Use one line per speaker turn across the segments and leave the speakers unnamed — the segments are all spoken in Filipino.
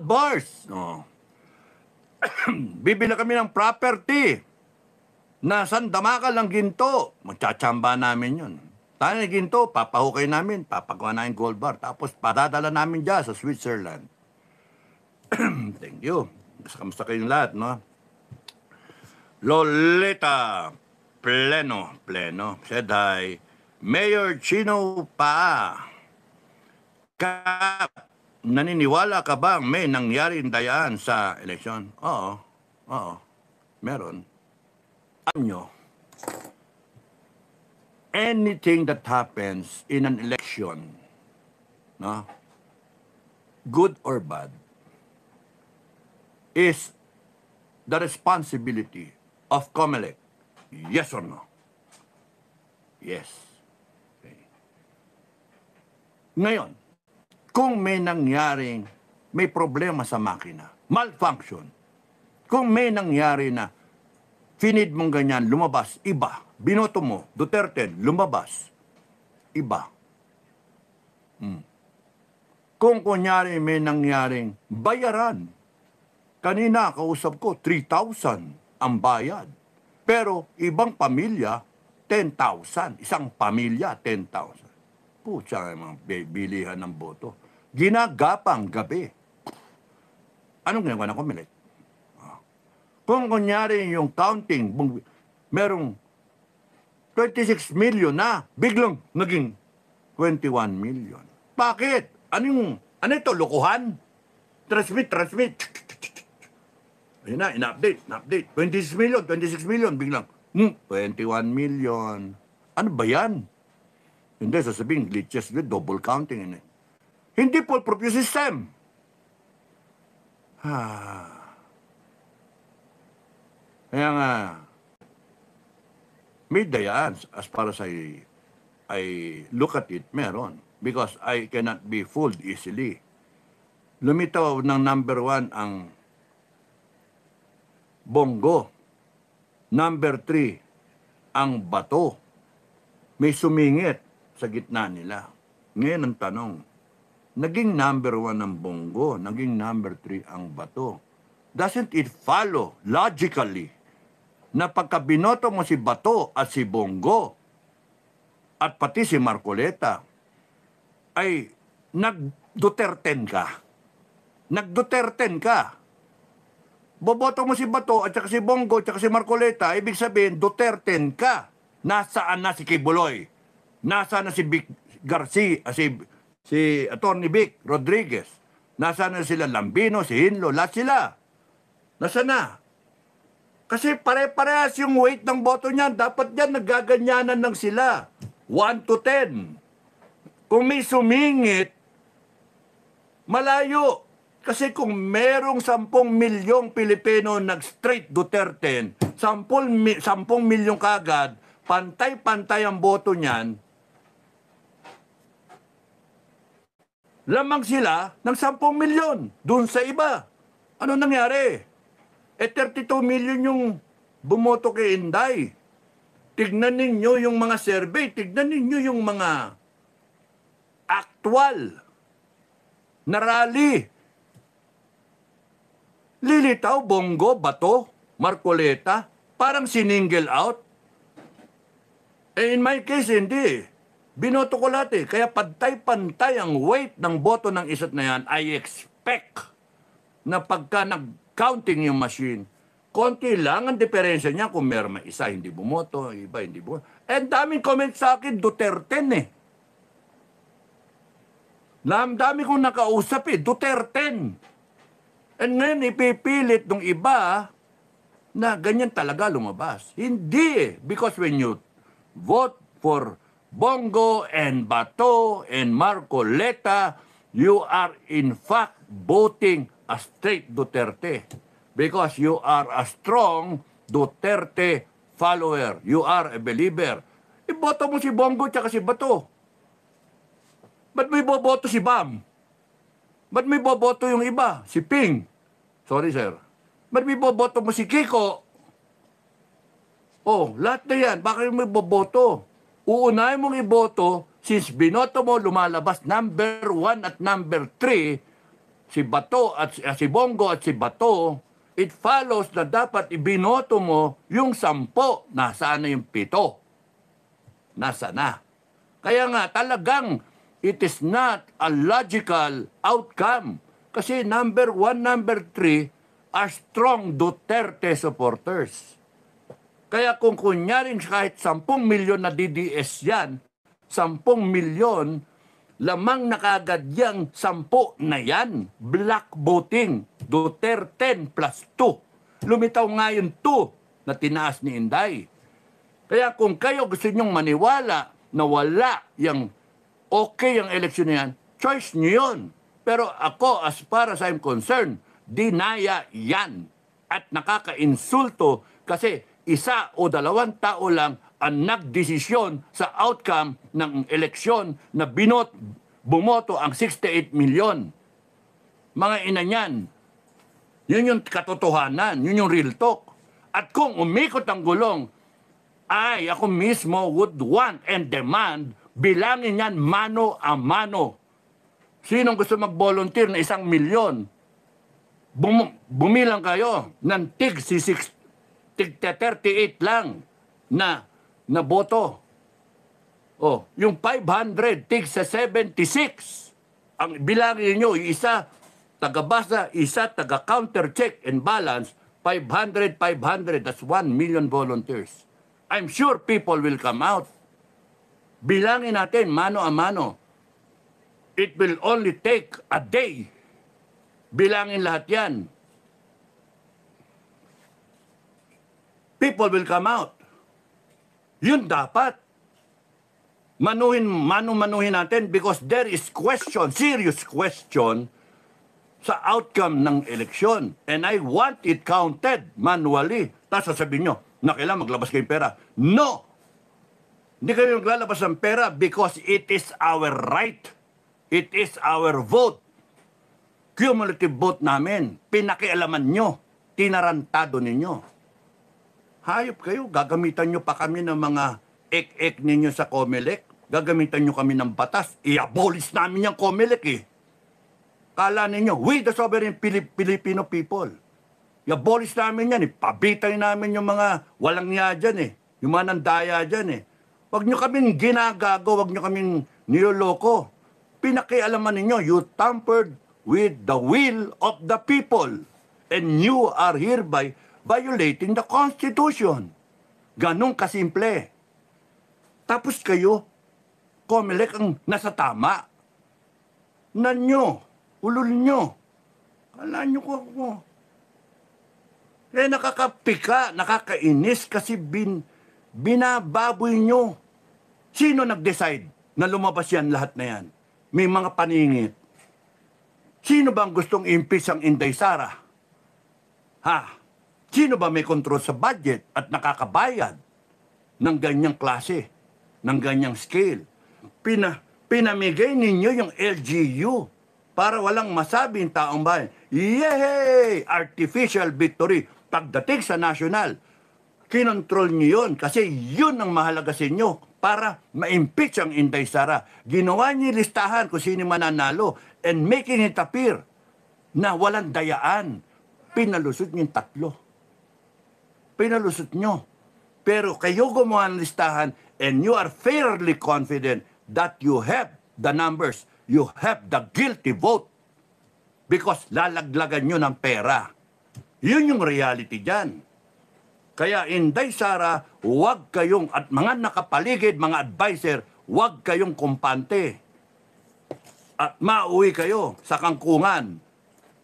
gold bars. Oh. Bibili kami ng property na sandamakal ng ginto. Magtsachamba namin yun. Tayo ng ginto, papahukay namin, papagawa namin gold bar. Tapos padadala namin dyan sa Switzerland. Thank you. Kamusta kayong lahat, no? Lolita Pleno said hi. Mayor Chino Pa. Naniniwala ka bang may nangyaring dayaan sa eleksyon? Oo, meron. Alam nyo, anything that happens in an election, no, good or bad, is the responsibility of COMELEC. Yes or no? Yes. Okay. Ngayon, kung may nangyaring, may problema sa makina, malfunction, kung may nangyari na finid mong ganyan, lumabas, iba. Binoto mo, Duterte, lumabas, iba. Kung kunyari may nangyaring bayaran, kanina kausap ko, 3,000 ang bayad. Pero ibang pamilya, 10,000. Isang pamilya, 10,000. Pucha, mga bilihan ng boto. Ginagapang gabi. Anong ginagawa ng COMELEC? Kung kunyari yung counting, merong 26 million na, biglang naging 21 million. Bakit? Ano ito, lokohan? Transmit. Ayun na, in-update. 26 million, biglang, 21 million. Ano ba yan? Hindi, sasabihin, glitches, double counting. Hindi foolproof yung system. Kaya nga, may dayaan as far as I look at it, meron. Because I cannot be fooled easily. Lumitaw ng number 1 ang Bongo. Number 3, ang Bato. May sumingit sa gitna nila. Ngayon ang tanong, naging number 1 ang Bongo, naging number 3 ang Bato. Doesn't it follow logically na pagkabinoto mo si Bato at si Bongo at pati si Marcoleta ay nag-Duterten ka? Nag-Duterten ka. Boboto mo si Bato at saka si Bongo at saka si Marcoleta, ibig sabihin, Duterten ka. Nasaan na si Kibuloy? Nasaan na si Vic Garcia, si Atty. Vic Rodriguez? Nasaan na sila Lambino, si Hinlo, lahat sila? Nasaan na? Kasi pare-parehas yung weight ng boto niyan. Dapat yan, nagaganyanan lang sila. 1 to 10. Kung may sumingit, malayo. Kasi kung merong 10 milyong Pilipino nag-straight Duterte, 10 milyong kagad, pantay-pantay ang boto niyan, lamang sila ng 10 milyon dun sa iba. Ano nangyari? 32 million yung bumoto kay Inday. Tignan ninyo yung mga survey, tignan ninyo yung mga actual na rally. Lilitaw, Bongo, Bato, Marcoleta, parang siningle out. In my case, hindi. Binoto ko lahat eh. Kaya pantay-pantay ang weight ng boto ng isa't na yan. I expect na pagka nag-counting yung machine, konti lang ang diferensya niya kung meron may isa hindi bumoto, iba hindi bumoto. And daming comment sa akin, Duterte eh. Dami kong nakausap eh, Duterte. And ngayon ipipilit ng iba na ganyan talaga lumabas. Hindi eh. Because when you vote for Bongo and Bato and Marcoleta, you are in fact voting a straight Duterte. Because you are a strong Duterte follower. You are a believer. Iboto mo si Bongo tsaka si Bato. Ba't may boboto si Bam? Ba't may boboto yung iba? Si Ping. Sorry, sir. Ba't may boboto mo si Kiko? Oh, lahat na yan. Bakit may boboto? Uunahin mong iboto, since binoto mo lumalabas number 1 at number 3, si Bato at si Bongo at si Bato, it follows na dapat ibinoto mo yung 10, nasaan na yung 7? Nasa na? Kaya nga talagang it is not a logical outcome. Kasi number 1, number 3 are strong Duterte supporters. Kaya kung kunyaring kahit 10 milyon na DDS yan, 10 milyon, lamang na kagad yang 10 na yan. Black voting. Duterte plus 2. Lumitaw nga yung 2 na tinaas ni Inday. Kaya kung kayo gusto nyong maniwala na wala yung okay yung eleksyon na yan, choice nyo yun. Pero ako, as far as I'm concerned, dinaya yan. At nakaka-insulto kasi 1 o 2 tao lang ang nagdesisyon sa outcome ng eleksyon na bumoto ang 68 milyon. Mga ina niyan, yun yung katotohanan, yun yung real talk. At kung umikot ang gulong, ay ako mismo would want and demand bilangin yan mano a mano. Sinong gusto mag-volunteer na 1 milyon? Bumilang kayo ng tig 38 lang na boto. Oh, yung 500 tig sa 76. Ang bilangin nyo, isa taga-basa, isa taga-counter check and balance, 500, that's 1 million volunteers. I'm sure people will come out. Bilangin natin mano a mano. It will only take a day. Bilangin lahat yan. People will come out. Yun dapat. Manuhin natin because there is question, serious question sa outcome ng eleksyon. And I want it counted manually. Tapos sasabihin nyo, na kailangan maglabas kayong pera. No! Hindi kayo maglalabas ng pera because it is our right. It is our vote. Cumulative vote namin. Pinakialaman nyo. Tinarantado ninyo. Hayop kayo. Gagamitan nyo pa kami ng mga ek-ek ninyo sa COMELEC. Gagamitan nyo kami ng batas. I-abolish namin yung COMELEC eh. Kala ninyo, we the sovereign Filipino people. I-abolish namin yan eh. Pabitay namin yung mga walang niya dyan eh. Yung mga nandaya dyan eh. Huwag nyo kaming ginagago. Huwag nyo kaming niloloko. Pinakialaman ninyo, you tampered with the will of the people. And you are hereby violating the Constitution. Ganong kasimple. Tapos kayo, COMELEC ang nasa tama. Nanyo, ulol nyo. Kala nyo ko ako. Eh nakakapika, nakakainis kasi binababoy nyo. Sino nag-decide na lumabas yan lahat na yan? May mga paningit. Sino bang gustong impeach ang Inday Sara? Ha? Sino ba may control sa budget at nakakabayad ng ganyang klase, ng ganyang scale? Pinamigay ninyo yung LGU para walang masabing taong bayan. Yay! Artificial victory. Pagdating sa national, kinontrol nyo yun kasi yun ang mahalaga sa inyo para ma-impeach ang Inday Sara. Ginawa niyo listahan kung sino mananalo and making it appear na walang dayaan. Pinalusot niyo yung 3. Pinalusot nyo. Pero kayo gumawa ng listahan and you are fairly confident that you have the numbers, you have the guilty vote because lalaglagan nyo ng pera. Yun yung reality dyan. Kaya Inday Sara, huwag kayong, at mga nakapaligid, mga advisor, huwag kayong kumpante. At mauwi kayo sa kangkungan.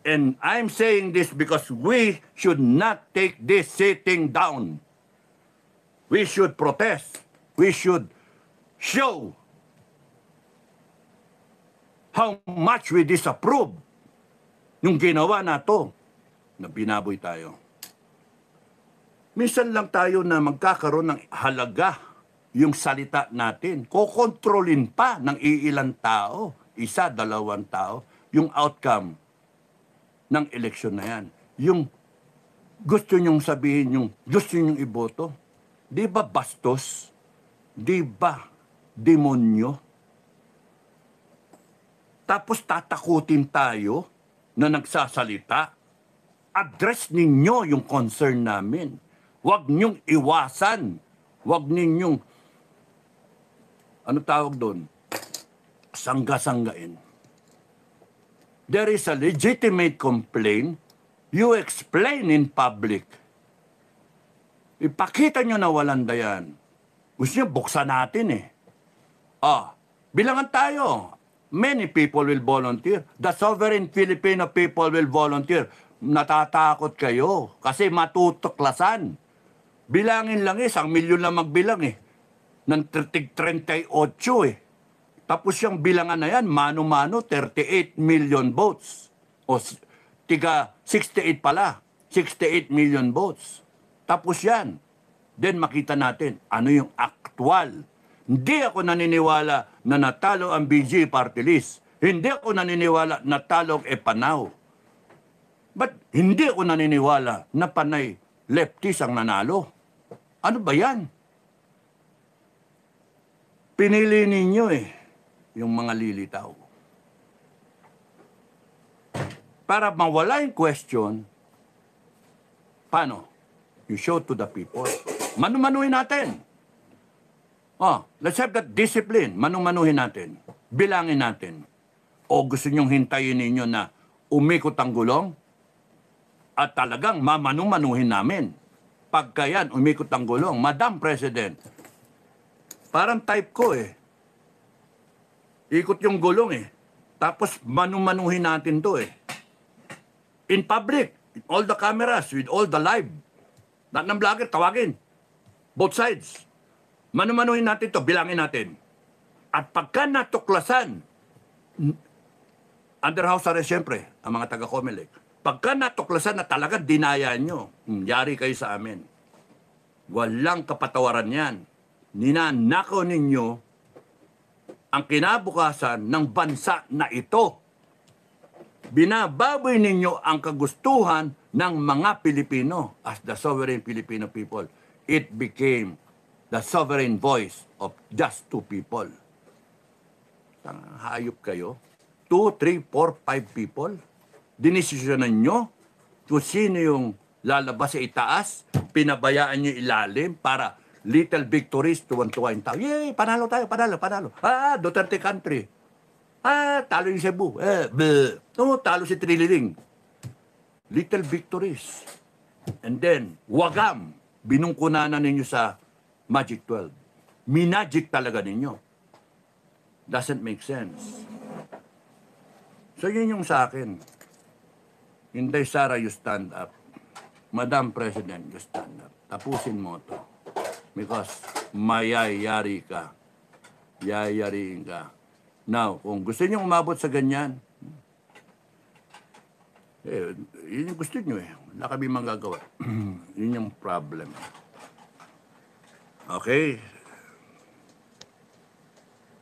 And I'm saying this because we should not take this sitting down. We should protest. We should show how much we disapprove yung ginawa na to na binaboy tayo. Minsan lang tayo na magkakaroon ng halaga yung salita natin. Kokontrolin pa ng iilang tao, 1, 2 tao, yung outcome ng eleksyon na yan. Yung gusto nyong sabihin, yung gusto nyong iboto, di ba bastos? Di ba demonyo? Tapos tatakutin tayo na nagsasalita. Address ninyo yung concern namin. Huwag ninyong iwasan. Huwag ninyong, ano tawag doon? Sangga-sanggain. There is a legitimate complaint. You explain in public. Ipakita nyo na walang dayan. Gusto nyo, buksan natin eh. Bilangan tayo. Many people will volunteer. The sovereign Filipino people will volunteer. Natatakot kayo kasi matutuklasan. Bilangin lang 1 milyon lang magbilang eh. Ng 38 eh. Tapos yung bilangan na yan, mano-mano, 38 million votes. O tiga 68 pala. 68 million votes. Tapos yan. Then makita natin ano yung actual. Hindi ako naniniwala na natalo ang BG Party List. Hindi ako naniniwala na talo ang Epanaw. But hindi ako naniniwala na panay lefties ang nanalo. Ano ba yan? Pinili ninyo yung mga lilitaw. Para mawala yung question, paano? You show to the people. Manu-manuhin natin. Let's have that discipline. Manu-manuhin natin. Bilangin natin. O gusto nyong hintayin ninyo na umikot ang gulong? At talagang mamanu-manuhin namin. Pagka yan, umikot ang gulong. Madam President, parang type ko Ikot yung gulong Tapos manu-manuhin natin to In public, with all the cameras, with all the live. Lahat ng vlogger, tawagin. Both sides. Manu-manuhin natin to, bilangin natin. At pagka natuklasan, under house arrest siyempre, ang mga taga-Comelec. Pagka natuklasan na talaga dinaya nyo, yari kayo sa amin. Walang kapatawaran yan. Ninanakaw ninyo ang kinabukasan ng bansa na ito. Binababoy ninyo ang kagustuhan ng mga Pilipino as the sovereign Filipino people. It became the sovereign voice of just 2 people. Hayop kayo. 2, 3, 4, 5 people. Dinesisyonan nyo kung sino yung lalabas sa itaas, pinabayaan nyo ilalim para little victories, tuwan-tuwa yung tao. Yay, panalo tayo, panalo. Duterte country. Talo yung Cebu. Talo si Trililing. Little victories. And then, wagam, binungkunan na ninyo sa Magic 12. Minagic talaga ninyo. Doesn't make sense. So yun yung sa akin. Inday Sara, you stand up. Madam President, you stand up. Tapusin mo to. Because mayayari ka. Yayariin ka. Now, kung gusto niyo umabot sa ganyan, yun yung gusto niyo Wala kami magagawa. Yun yung problem. Okay?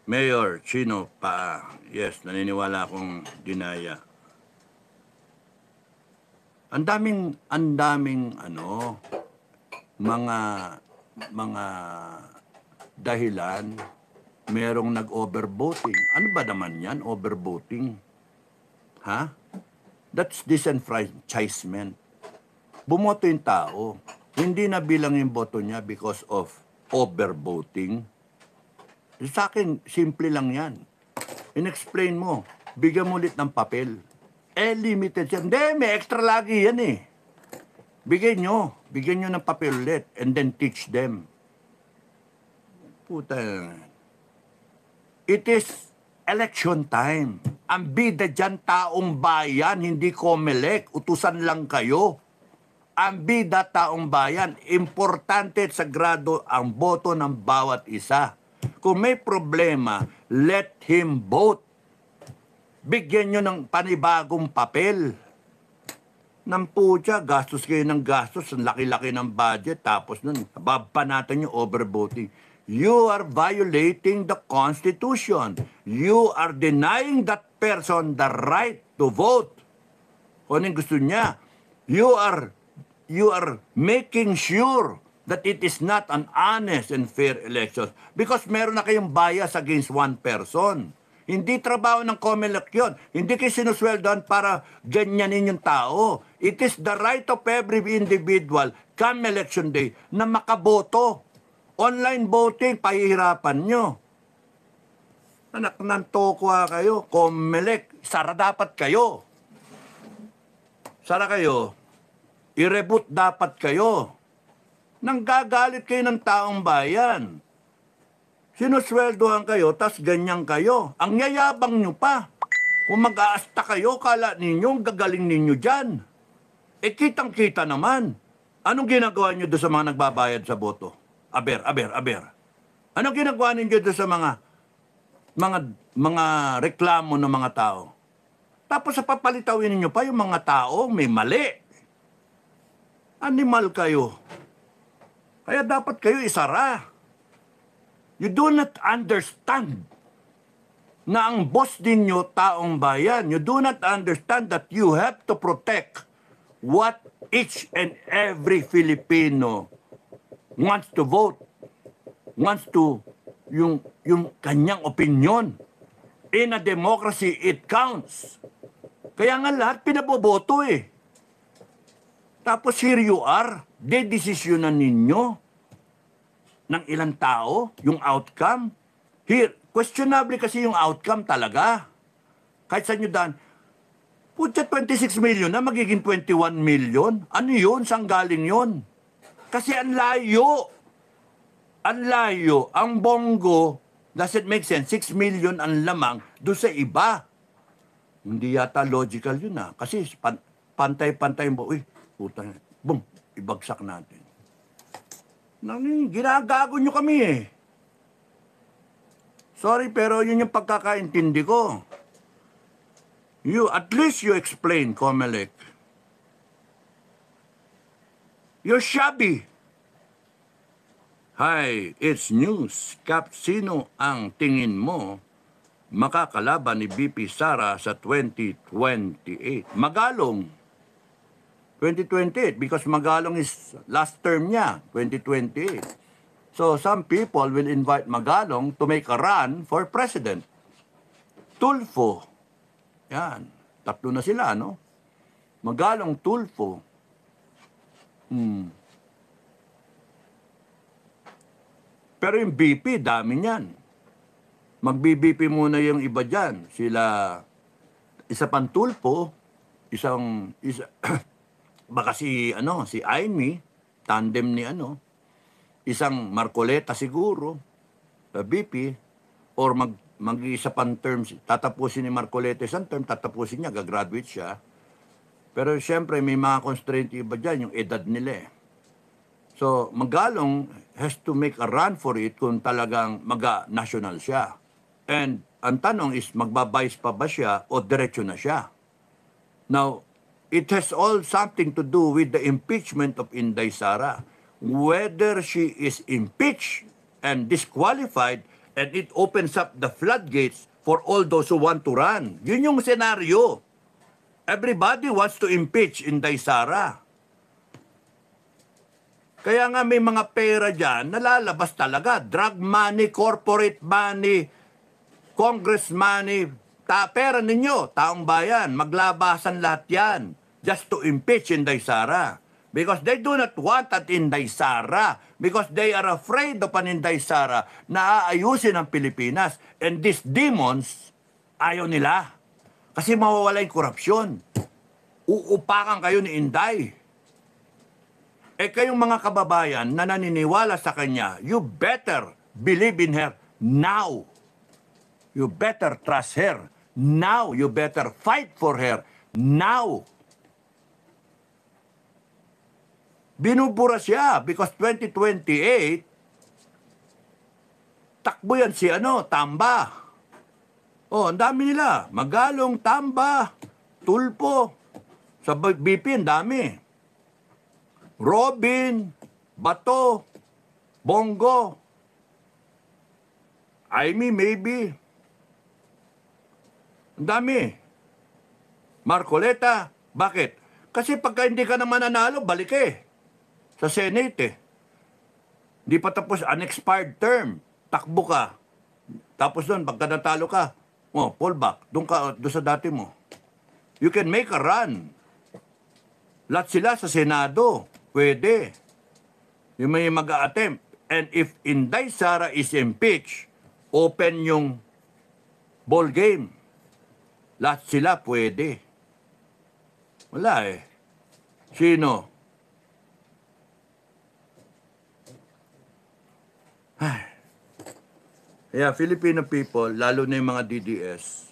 Mayor Chino pa. Yes, naniniwala akong dinaya. Ang daming mga dahilan. Merong nag-overvoting. Ano ba naman yan, overvoting? Ha? That's disenfranchisement. Bumoto yung tao. Hindi na bilang yung boto niya because of overvoting. Sa akin, simple lang yan. In-explain mo. Bigyan mo ulit ng papel. Limited yan. Hindi, may extra lagi yan Bigyan nyo ng papel ulit and then teach them. Puta. It is election time. Ang bida dyan taong bayan, hindi Comelec. Utusan lang kayo. Ang bida taong bayan, importante at sagrado ang boto ng bawat isa. Kung may problema, let him vote. Bigyan nyo ng panibagong papel. Namputya, gastos kayo ng gastos, ang laki-laki ng budget, tapos nun, bababa natin yung overvoting. You are violating the Constitution. You are denying that person the right to vote. Kung anong gusto niya, you are making sure that it is not an honest and fair election because meron na kayong bias against one person. Hindi trabaho ng COMELEC yun. Hindi kayo sinusweldoan para ganyanin yung tao. It is the right of every individual come election day na makaboto. Online voting, pahihirapan nyo. Anak ng tokwa kayo, COMELEC, sara dapat kayo. Sara kayo, i-reboot dapat kayo. Nanggagalit kayo ng taong bayan. Sinusweldohan kayo, tas ganyan kayo. Ang yayabang nyo pa. Kung mag-aasta kayo, kala ninyo, gagaling ninyo dyan. Eh, kitang-kita naman. Anong ginagawa nyo doon sa mga nagbabayad sa boto? Aber. Anong ginagawa ninyo doon sa mga reklamo ng mga tao? Tapos sa papalitawin ninyo pa yung mga tao, may mali. Animal kayo. Kaya dapat kayo isara. You do not understand na ang boss ninyo taong bayan. You do not understand that you have to protect what each and every Filipino wants to vote, wants to, yung kanyang opinion. In a democracy, it counts. Kaya nga lahat pinaboboto eh. Tapos here you are, dedesisyonan ninyo ng ilang tao, yung outcome. Here, questionable kasi yung outcome talaga. Kahit sa nyo daan, putya 26 million na magiging 21 million. Ano yun? Saan galing yun? Kasi ang layo. Ang layo. Ang bongo, does it make sense? 6 million ang lamang doon sa iba. Hindi yata logical yun ah. Kasi pantay-pantay mo. Uy, puta, boom, ibagsak natin. Ginagago nyo kami eh. Sorry, pero yun yung pagkakaintindi ko. At least you explain, COMELEC. You're shabby. Hi, it's news. Kap, sino ang tingin mo makakalaban ni BP Sara sa 2028? Magalong. 2028 because Magalong is last term niya, 2028. So some people will invite Magalong to make a run for president. Tulfo. Yan. Tatlo na sila, no? Magalong, Tulfo. Pero yung BP, dami niyan. Mag-BP muna yung iba dyan. Sila, isa pang Tulfo, isa baka si Aimee, tandem ni isang Marcoleta siguro, sa BP, or mag-isa pang term, tatapusin ni Marcoleta isang term, tatapusin niya, gagraduate siya. Pero siyempre, may mga constraint iba dyan, yung edad nila eh. So, Magalong has to make a run for it kung talagang maga-national siya. And ang tanong is, magbabayis pa ba siya o diretso na siya? Now, it has all something to do with the impeachment of Inday Sara. Whether she is impeached and disqualified, and it opens up the floodgates for all those who want to run. Yun yung senaryo. Everybody wants to impeach Inday Sara. Kaya nga may mga pera dyan, nalalabas talaga. Drug money, corporate money, Congress money, pera ninyo, taong bayan, maglabasan lahat yan. Just to impeach Inday Sara. Because they do not want an Inday Sara. Because they are afraid of an Inday Sara na aayusin ang Pilipinas. And these demons, ayaw nila. Kasi mawawala yung korupsyon. Uupakan kayo ni Inday. Eh kayong mga kababayan na naniniwala sa kanya, you better believe in her now. You better trust her now. You better fight for her now. Binubura siya because 2028, takbo yan si Tamba. Oh, ang dami nila. Magalong, Tamba, Tulfo. Sa BP, ang dami. Robin, Bato, Bongo, Aimee, maybe. Ang dami. Marcoleta, bakit? Kasi pagka hindi ka naman nanalo, balik eh. Sa Senate eh. Hindi pa tapos, unexpired term. Takbo ka. Tapos doon, pagka natalo ka, Oh, fallback. Doon sa dati mo. You can make a run. Lahat sila sa Senado. Pwede. Yung may mag-a-attempt. And if Inday Sara is impeached, open yung ball game. Lahat sila pwede. Wala eh. Sino? Kaya Filipino people, lalo na yung mga DDS,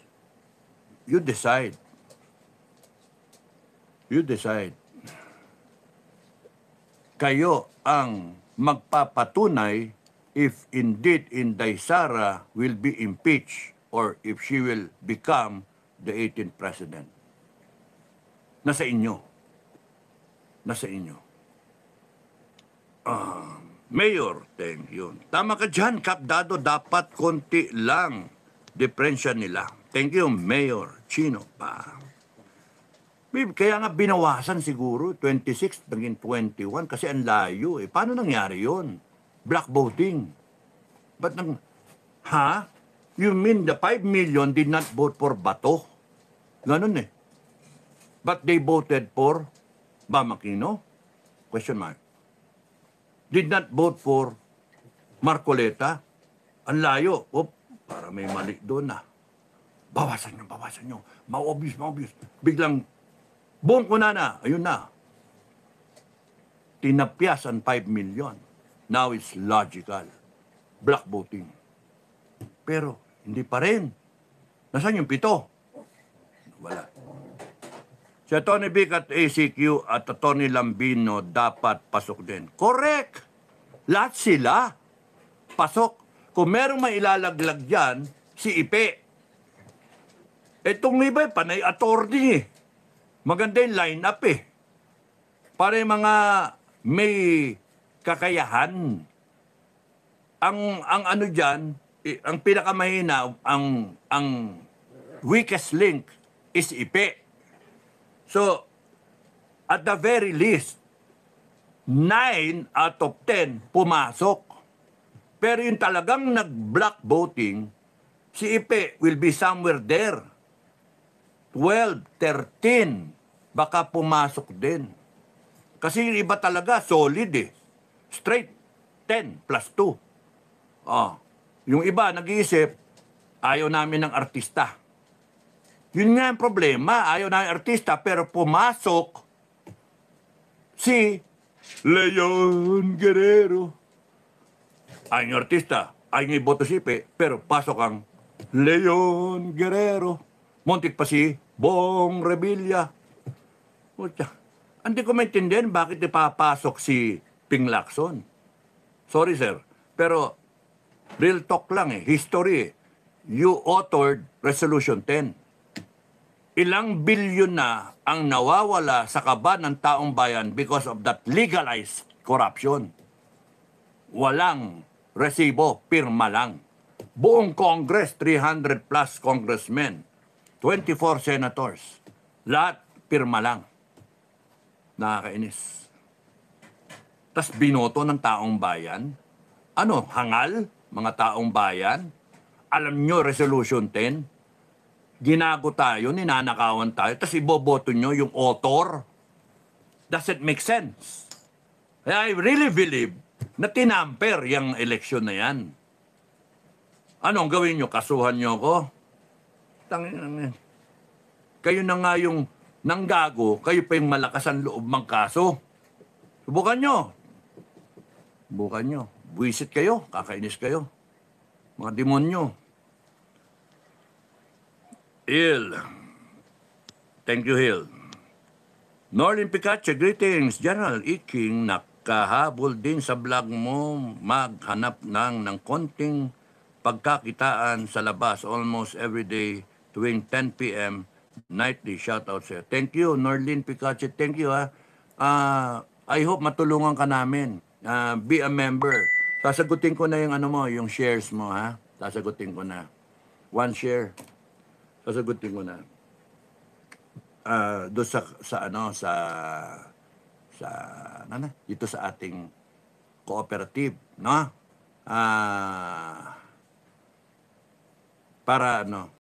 you decide. You decide. Kayo ang magpapatunay if indeed Inday Sara will be impeached or if she will become the 18th president. Nasa inyo. Nasa inyo. Mayor, thank you. Tama ka dyan, Kapdado, dapat konti lang diferensya nila. Thank you, Mayor Chino pa. Kaya nga binawasan siguro, 26 naging 21 kasi ang layo eh. Paano nangyari yon? Black voting. Ba't ha? You mean the 5 million did not vote for Bato? Ganun eh. But they voted for Bam Aquino? Question mark. Did not vote for Marcoleta? Ang layo. Para may mali doon na. Bawasan nyo. Ma-obvious. Biglang, boom ko na. Ayun na. Tinapyas ang 5 million. Now it's logical. Black voting. Pero, hindi pa rin. Nasaan yung 7? Wala. Si Tony Vic at ACQ at Tony Lambino dapat pasok din. Correct! Lahat sila pasok. Kung merong may ilalaglag dyan, si Ipe. Itong iba, panay attorney eh. Maganda yung line-up eh. Para yung mga may kakayahan. Ang ano dyan, ang pinakamahina, ang weakest link is Ipe. So, at the very least, 9 out of 10 pumasok. Pero yung talagang nag-block voting, si Ipe will be somewhere there. 12, 13, baka pumasok din. Kasi yung iba talaga, solid eh. Straight, 10 plus 2. Yung iba, nag-iisip, ayaw namin ng artista. Yun nga ang problema, ayaw na yung artista, pero pumasok si Leon Guerrero. Ayaw yung artista, ayaw yung iboto si Ipe, pero pasok ang Leon Guerrero. Muntik pa si Bong Revilla. Hindi ko maintindihan bakit ipapasok si Ping Lacson. Sorry sir, pero real talk lang eh, history eh. You authored Resolution 10. Ilang bilyon na ang nawawala sa kaba ng taong bayan because of that legalized corruption. Walang resibo, pirma lang. Buong Congress, 300 plus congressmen, 24 senators, lahat pirma lang. Nakakainis. Tas binoto ng taong bayan. Ano, hangal? Mga taong bayan? Alam nyo, Resolution 10? Ginago tayo, ninanakawan tayo, tapos iboboto nyo yung author. Does it make sense? I really believe na tinamper yung eleksyon na yan. Anong gawin nyo? Kasuhan nyo ko? Kayo na nga yung nanggago, kayo pa yung malakas ang loob mang kaso. Subukan nyo. Subukan nyo. Buisit kayo, kakainis kayo. Mga demonyo. Hill. Thank you, Hill. Norlin Picache, greetings. General Iking, nakahabol din sa vlog mo maghanap ng konting pagkakitaan sa labas almost every day tuwing 10 p.m. nightly. Shout out sir. Thank you, Norlin Picache. Thank you ha. I hope matulungan ka namin. Be a member. Sasagutin ko na yung ano mo, yung shares mo ha. Sasagutin ko na. 1 share. Sasagutin ko na. Doon dito sa ating cooperative, no? Para